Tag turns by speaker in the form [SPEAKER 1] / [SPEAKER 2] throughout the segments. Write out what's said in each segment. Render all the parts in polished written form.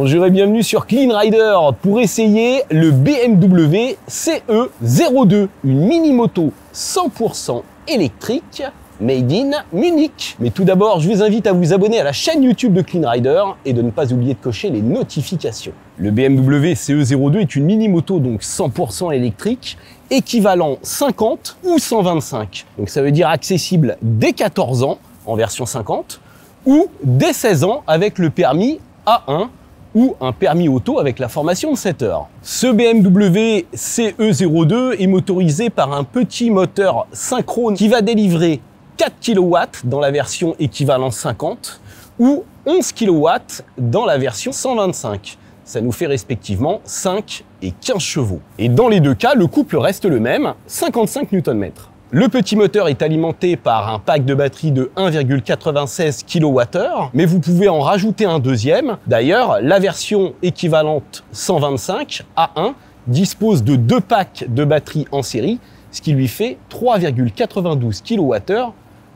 [SPEAKER 1] Bonjour et bienvenue sur Clean Rider pour essayer le BMW CE02, une mini-moto 100% électrique made in Munich. Mais tout d'abord, je vous invite à vous abonner à la chaîne YouTube de Clean Rider et de ne pas oublier de cocher les notifications. Le BMW CE02 est une mini-moto donc 100% électrique, équivalent 50 ou 125. Donc ça veut dire accessible dès 14 ans en version 50 ou dès 16 ans avec le permis A1 ou un permis auto avec la formation de 7 heures. Ce BMW CE02 est motorisé par un petit moteur synchrone qui va délivrer 4 kW dans la version équivalent 50 ou 11 kW dans la version 125. Ça nous fait respectivement 5 et 15 chevaux. Et dans les deux cas, le couple reste le même, 55 Nm. Le petit moteur est alimenté par un pack de batterie de 1,96 kWh, mais vous pouvez en rajouter un deuxième. D'ailleurs, la version équivalente 125 A1 dispose de 2 packs de batterie en série, ce qui lui fait 3,92 kWh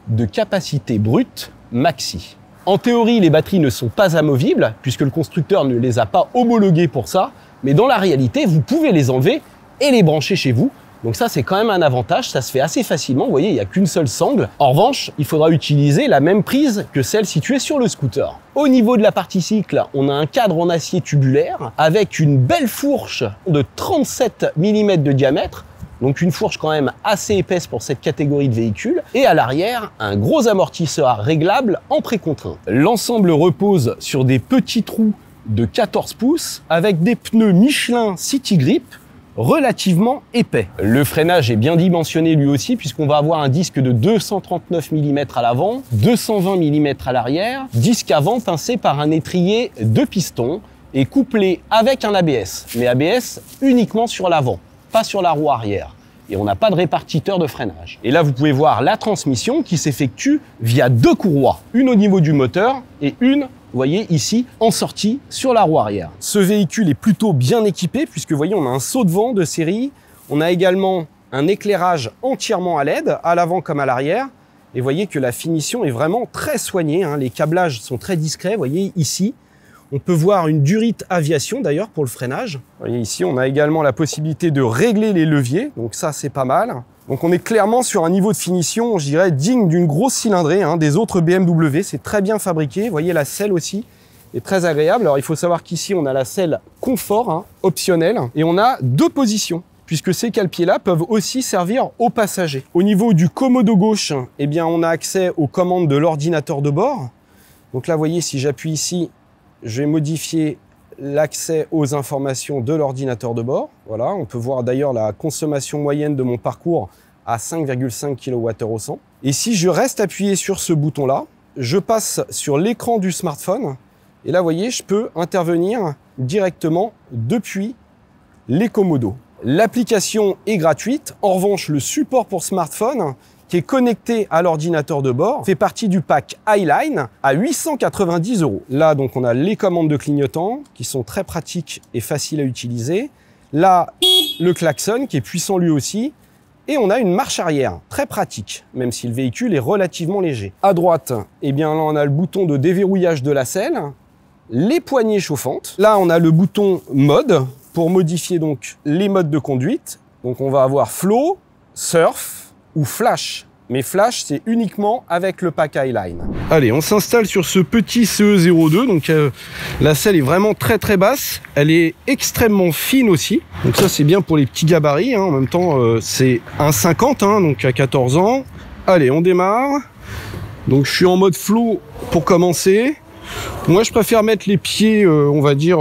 [SPEAKER 1] de capacité brute maxi. En théorie, les batteries ne sont pas amovibles, puisque le constructeur ne les a pas homologuées pour ça, mais dans la réalité, vous pouvez les enlever et les brancher chez vous. Donc ça, c'est quand même un avantage, ça se fait assez facilement. Vous voyez, il n'y a qu'une seule sangle. En revanche, il faudra utiliser la même prise que celle située sur le scooter. Au niveau de la partie cycle, on a un cadre en acier tubulaire avec une belle fourche de 37 mm de diamètre. Donc une fourche quand même assez épaisse pour cette catégorie de véhicules. Et à l'arrière, un gros amortisseur réglable en précontrainte. L'ensemble repose sur des petits trous de 14 pouces avec des pneus Michelin City Grip relativement épais. Le freinage est bien dimensionné lui aussi puisqu'on va avoir un disque de 239 mm à l'avant, 220 mm à l'arrière, disque avant pincé par un étrier de piston et couplé avec un ABS, mais ABS uniquement sur l'avant, pas sur la roue arrière. Et on n'a pas de répartiteur de freinage. Et là, vous pouvez voir la transmission qui s'effectue via 2 courroies, une au niveau du moteur et une, vous voyez ici, en sortie sur la roue arrière. Ce véhicule est plutôt bien équipé puisque vous voyez, on a un saut de vent de série. On a également un éclairage entièrement à LED, à l'avant comme à l'arrière. Et vous voyez que la finition est vraiment très soignée, hein. Les câblages sont très discrets, vous voyez ici. On peut voir une Durite Aviation d'ailleurs pour le freinage. Vous voyez ici, on a également la possibilité de régler les leviers, donc ça c'est pas mal. Donc on est clairement sur un niveau de finition, je dirais, digne d'une grosse cylindrée hein, des autres BMW. C'est très bien fabriqué. Vous voyez, la selle aussi est très agréable. Alors il faut savoir qu'ici, on a la selle confort, hein, optionnelle, et on a 2 positions, puisque ces cale-pieds-là peuvent aussi servir aux passagers. Au niveau du commodo gauche, eh bien, on a accès aux commandes de l'ordinateur de bord. Donc là, vous voyez, si j'appuie ici, je vais modifier l'accès aux informations de l'ordinateur de bord. Voilà, on peut voir d'ailleurs la consommation moyenne de mon parcours à 5,5 kWh au 100. Et si je reste appuyé sur ce bouton-là, je passe sur l'écran du smartphone. Et là, vous voyez, je peux intervenir directement depuis les commodos. L'application est gratuite. En revanche, le support pour smartphone qui est connecté à l'ordinateur de bord, fait partie du pack Highline à 890 €. Là, donc, on a les commandes de clignotant qui sont très pratiques et faciles à utiliser. Là, le klaxon qui est puissant lui aussi. Et on a une marche arrière, très pratique, même si le véhicule est relativement léger. À droite, eh bien, là, on a le bouton de déverrouillage de la selle, les poignées chauffantes. Là, on a le bouton mode pour modifier donc les modes de conduite. Donc, on va avoir flow, surf, ou flash. Mais flash, c'est uniquement avec le pack Highline. Allez, on s'installe sur ce petit CE02. Donc la selle est vraiment très très basse. Elle est extrêmement fine aussi. Donc ça, c'est bien pour les petits gabarits. Hein. En même temps, c'est un 50, hein, donc à 14 ans. Allez, on démarre. Donc je suis en mode flow pour commencer. Moi, je préfère mettre les pieds, on va dire,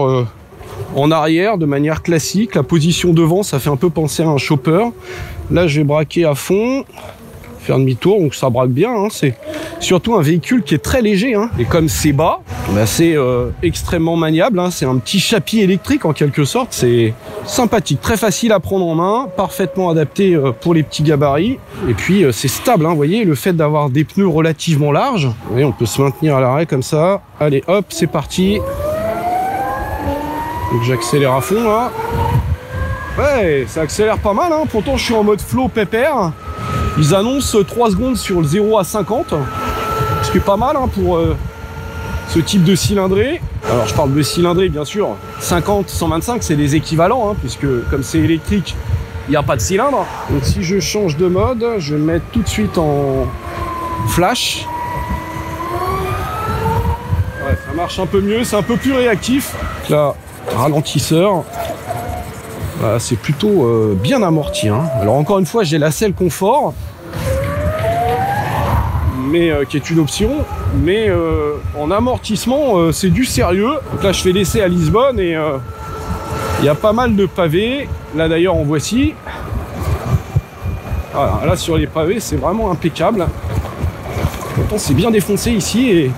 [SPEAKER 1] en arrière de manière classique. La position devant, ça fait un peu penser à un chopper. Là, je vais braquer à fond, faire demi-tour, donc ça braque bien. Hein. C'est surtout un véhicule qui est très léger. Hein. Et comme c'est bas, bah c'est extrêmement maniable. Hein. C'est un petit chapitre électrique en quelque sorte. C'est sympathique, très facile à prendre en main, parfaitement adapté pour les petits gabarits. Et puis, c'est stable. Hein. Vous voyez, le fait d'avoir des pneus relativement larges, vous voyez, on peut se maintenir à l'arrêt comme ça. Allez, hop, c'est parti. Donc j'accélère à fond là. Ouais, ça accélère pas mal, hein. Pourtant je suis en mode flow pépère. Ils annoncent 3 secondes sur le 0 à 50. Ce qui est pas mal hein, pour
[SPEAKER 2] ce type de cylindrée. Alors je parle de cylindrée bien sûr, 50, 125 c'est des équivalents, hein, puisque comme c'est électrique, il n'y a pas de cylindre. Donc si je change de mode, je vais me mettre tout de suite en flash. Ouais, ça marche un peu mieux, c'est un peu plus réactif. Là, ralentisseur. Voilà, c'est plutôt bien amorti, hein. Alors encore une fois, j'ai la selle confort, mais qui est une option. Mais en amortissement, c'est du sérieux. Donc là, je fais l'essai à Lisbonne et il y a pas mal de pavés. Là d'ailleurs, en voici. Voilà, là sur les pavés, c'est vraiment impeccable. Pourtant, c'est bien défoncé ici et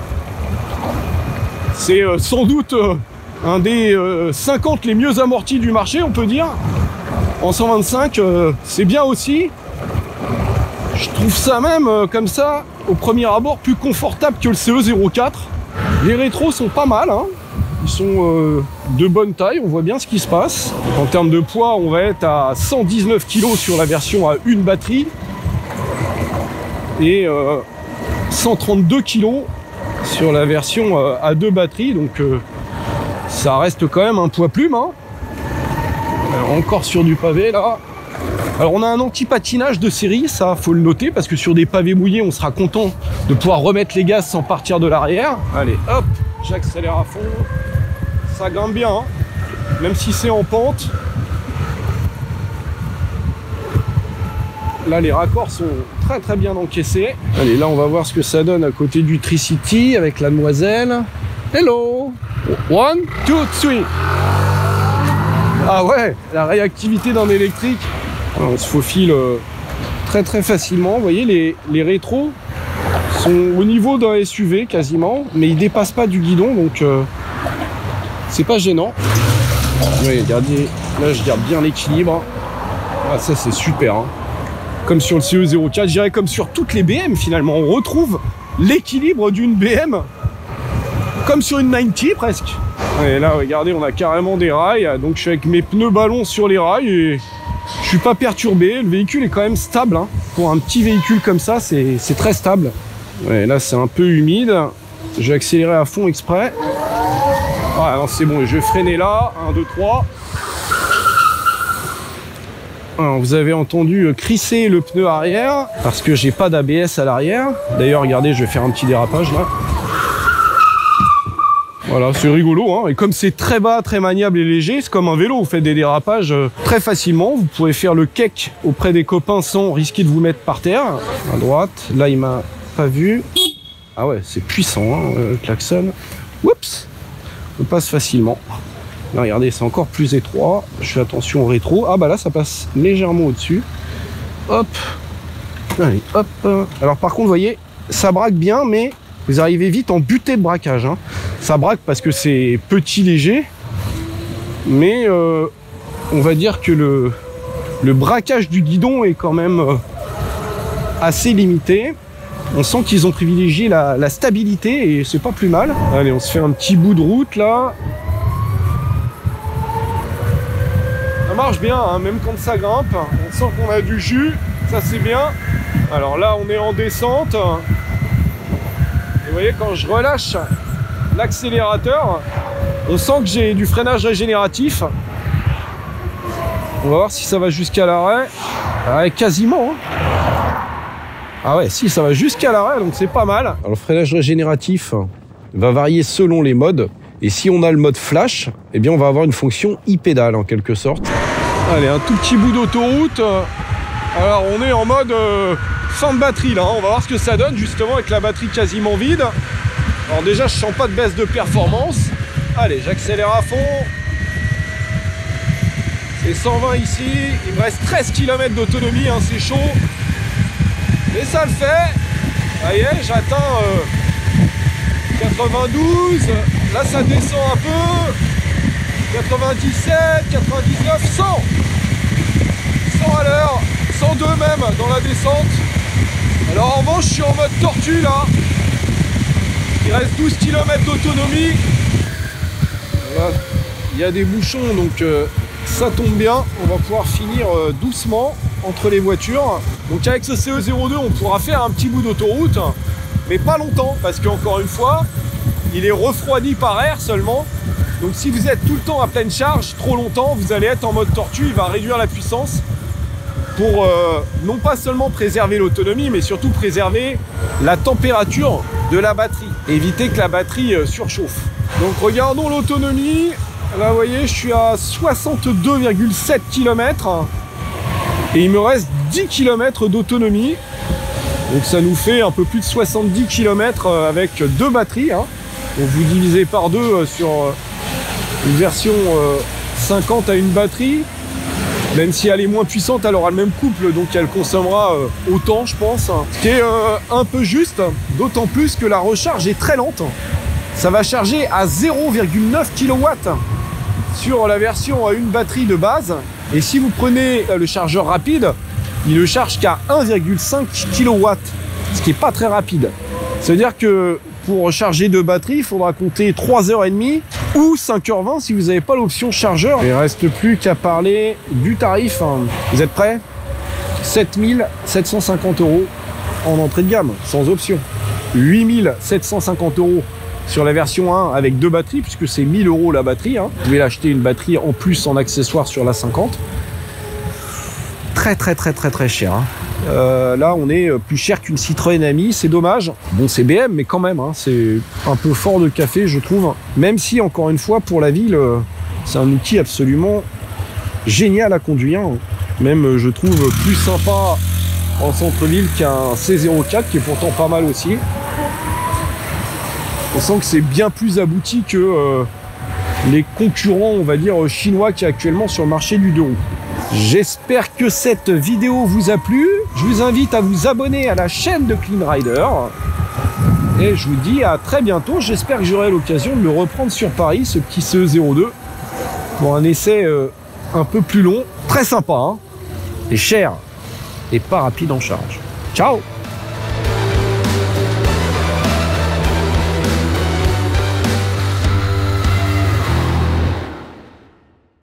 [SPEAKER 2] c'est sans doute un des 50 les mieux amortis du marché, on peut dire. En 125, c'est bien aussi. Je trouve ça même, comme ça, au premier abord, plus confortable que le CE04. Les rétros sont pas mal, hein. Ils sont de bonne taille, on voit bien ce qui se passe. En termes de poids, on va être à 119 kg sur la version à une batterie. Et 132 kg sur la version à deux batteries. Donc ça reste quand même un poids plume, hein. Alors, encore sur du pavé là. Alors on a un anti-patinage de série, ça faut le noter, parce que sur des pavés mouillés on sera content de pouvoir remettre les gaz sans partir de l'arrière. Allez hop, j'accélère à fond, ça grimpe bien, hein, même si c'est en pente. Là les raccords sont très très bien encaissés. Allez, là on va voir ce que ça donne à côté du Tricity avec la demoiselle. Hello, 1, 2, 3. Ah ouais, la réactivité d'un électrique. On se faufile très très facilement. Vous voyez, les rétros sont au niveau d'un SUV quasiment, mais ils dépassent pas du guidon, donc c'est pas gênant. Oui, regardez, là je garde bien l'équilibre. Ah, ça c'est super, hein. Comme sur le CE04, je dirais comme sur toutes les BM finalement. On retrouve l'équilibre d'une BM, comme sur une 90 presque. Et là, regardez, on a carrément des rails. Donc je suis avec mes pneus ballons sur les rails et je suis pas perturbé. Le véhicule est quand même stable, hein. Pour un petit véhicule comme ça, c'est très stable. Ouais, là, c'est un peu humide. Je vais accélérer à fond exprès. Ah non, c'est bon, je vais freiner là. 1, 2, 3. Alors, vous avez entendu crisser le pneu arrière parce que j'ai pas d'ABS à l'arrière. D'ailleurs, regardez, je vais faire un petit dérapage là. Voilà, c'est rigolo, hein. Et comme c'est très bas, très maniable et léger, c'est comme un vélo, vous faites des dérapages très facilement. Vous pouvez faire le cake auprès des copains sans risquer de vous mettre par terre. À droite, là il m'a pas vu. Ah ouais, c'est puissant, hein, le klaxon. Oups, on passe facilement. Là, regardez, c'est encore plus étroit. Je fais attention au rétro. Ah bah là, ça passe légèrement au-dessus. Hop. Allez, hop. Alors par contre, vous voyez, ça braque bien, mais vous arrivez vite en butée de braquage, hein. Ça braque parce que c'est petit, léger, mais on va dire que le braquage du guidon est quand même assez limité. On sent qu'ils ont privilégié la stabilité et c'est pas plus mal. Allez, on se fait un petit bout de route là. Ça marche bien, hein, même quand ça grimpe. On sent qu'on a du jus, ça c'est bien. Alors là, on est en descente. Et vous voyez, quand je relâche l'accélérateur, on sent que j'ai du freinage régénératif. On va voir si ça va jusqu'à l'arrêt. Ouais, quasiment, hein. Ah ouais, si, ça va jusqu'à l'arrêt, donc c'est pas mal. Alors, le freinage régénératif va varier selon les modes. Et si on a le mode flash, eh bien on va avoir une fonction e-pédale en quelque sorte. Allez, un tout petit bout d'autoroute. Alors on est en mode fin de batterie là, hein. On va voir ce que ça donne justement avec la batterie quasiment vide. Alors déjà, je sens pas de baisse de performance. Allez, j'accélère à fond. C'est 120 ici. Il me reste 13 km d'autonomie, hein, c'est chaud. Mais ça le fait. Ça y est, j'atteins 92. Là, ça descend un peu. 97, 99, 100. 100 à l'heure. 102 même dans la descente. Alors en revanche, je suis en mode tortue là. Il reste 12 km d'autonomie. Voilà. Il y a des bouchons, donc ça tombe bien. On va pouvoir finir doucement entre les voitures. Donc avec ce CE02, on pourra faire un petit bout d'autoroute, mais pas longtemps, parce qu'encore une fois, il il est refroidi par air seulement. Donc si vous êtes tout le temps à pleine charge, trop longtemps, vous allez être en mode tortue, il va réduire la puissance pour non pas seulement préserver l'autonomie, mais surtout préserver la température de la batterie, éviter que la batterie surchauffe. Donc regardons l'autonomie. Là, vous voyez, je suis à 62,7 km et il me reste 10 km d'autonomie. Donc ça nous fait un peu plus de 70 km avec deux batteries. Hein. Donc vous divisez par deux sur une version 50 à une batterie. Même si elle est moins puissante, elle aura le même couple, donc elle consommera autant, je pense. Ce qui est un peu juste, d'autant plus que la recharge est très lente. Ça va charger à 0,9 kW sur la version à une batterie de base. Et si vous prenez le chargeur rapide, il ne charge qu'à 1,5 kW, ce qui n'est pas très rapide. C'est-à-dire que pour recharger deux batteries, il faudra compter 3h30 ou 5h20 si vous n'avez pas l'option chargeur. Il ne reste plus qu'à parler du tarif. Vous êtes prêts? 7 750 € en entrée de gamme, sans option. 8 750 € sur la version 1 avec deux batteries, puisque c'est 1 000 € la batterie. Hein. Vous pouvez l'acheter une batterie en plus en accessoire sur la 50. Très cher. Hein. Là, on est plus cher qu'une Citroën Ami, c'est dommage. Bon, c'est BM, mais quand même, hein, c'est un peu fort de café, je trouve. Même si, encore une fois, pour la ville, c'est un outil absolument génial à conduire. Même, je trouve, plus sympa en centre-ville qu'un C04, qui est pourtant pas mal aussi. On sent que c'est bien plus abouti que les concurrents, on va dire, chinois qui est actuellement sur le marché du 2 roues. J'espère que cette vidéo vous a plu. Je vous invite à vous abonner à la chaîne de Clean Rider. Et je vous dis à très bientôt. J'espère que j'aurai l'occasion de le reprendre sur Paris, ce petit CE02, pour un essai un peu plus long. Très sympa, hein, et cher, et pas rapide en charge. Ciao!